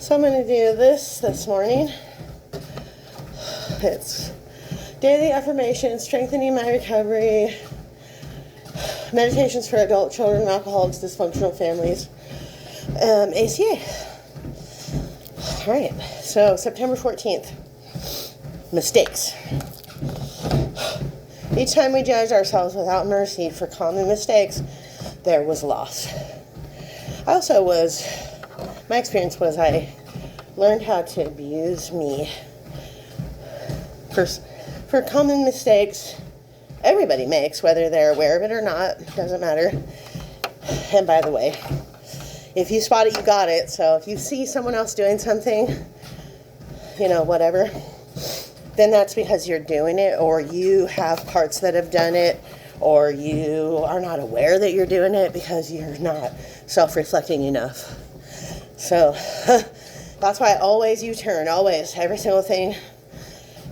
So I'm going to do this morning. It's daily affirmations, strengthening my recovery, meditations for adult children, alcoholics, dysfunctional families, ACA. All right, so September 14th, mistakes. Each time we judge ourselves without mercy for common mistakes, there was loss. My experience was I learned how to abuse me for common mistakes everybody makes, whether they're aware of it or not, doesn't matter. And by the way, if you spot it, you got it. So if you see someone else doing something, whatever, then that's because you're doing it, or you have parts that have done it, or you are not aware that you're doing it because you're not self-reflecting enough. So that's why I always U-turn, always. Every single thing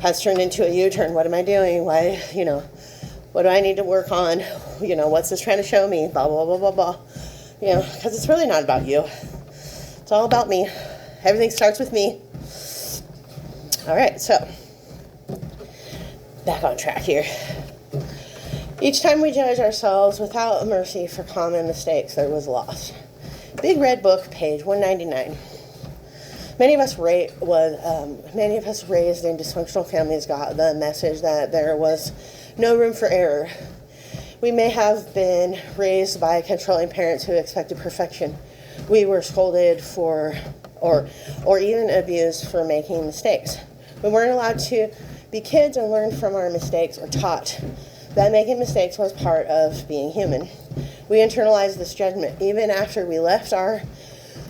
has turned into a U-turn. What am I doing? Why, what do I need to work on? What's this trying to show me? Blah, blah, blah, blah, blah. Because it's really not about you. It's all about me. Everything starts with me. All right, so back on track here. Each time we judge ourselves without mercy for common mistakes, there was loss. Big Red Book, page 199. Many of us raised in dysfunctional families got the message that there was no room for error. We may have been raised by controlling parents who expected perfection. We were scolded for, or even abused for making mistakes. We weren't allowed to be kids and learn from our mistakes, or taught that making mistakes was part of being human. We internalized this judgment. Even after we left our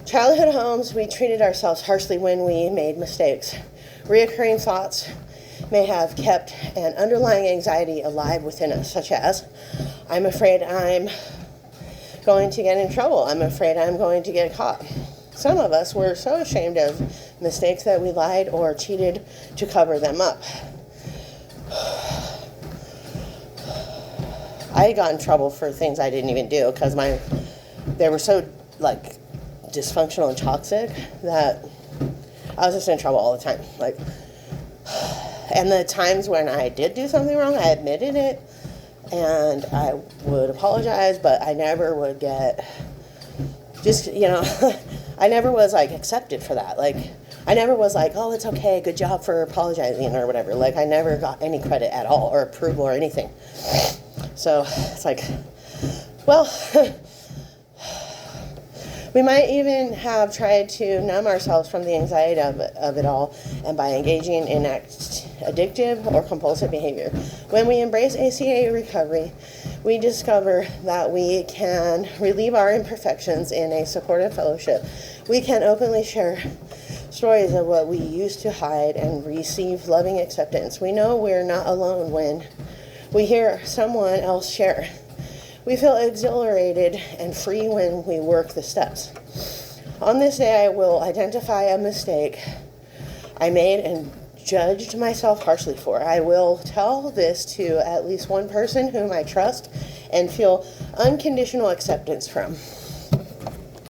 childhood homes, we treated ourselves harshly when we made mistakes. Reoccurring thoughts may have kept an underlying anxiety alive within us, such as, I'm afraid I'm going to get in trouble. I'm afraid I'm going to get caught. Some of us were so ashamed of mistakes that we lied or cheated to cover them up. I got in trouble for things I didn't even do because they were so dysfunctional and toxic that I was just in trouble all the time. And the times when I did do something wrong, I admitted it and I would apologize, but I never would get I never was accepted for that. I never was oh, it's okay, good job for apologizing or whatever. I never got any credit at all or approval or anything. So it's we might even have tried to numb ourselves from the anxiety of it all, and by engaging in addictive or compulsive behavior. When we embrace ACA recovery, we discover that we can relieve our imperfections in a supportive fellowship. We can openly share stories of what we used to hide and receive loving acceptance. We know we're not alone when we hear someone else share. We feel exhilarated and free when we work the steps. On this day, I will identify a mistake I made and judged myself harshly for. I will tell this to at least one person whom I trust and feel unconditional acceptance from.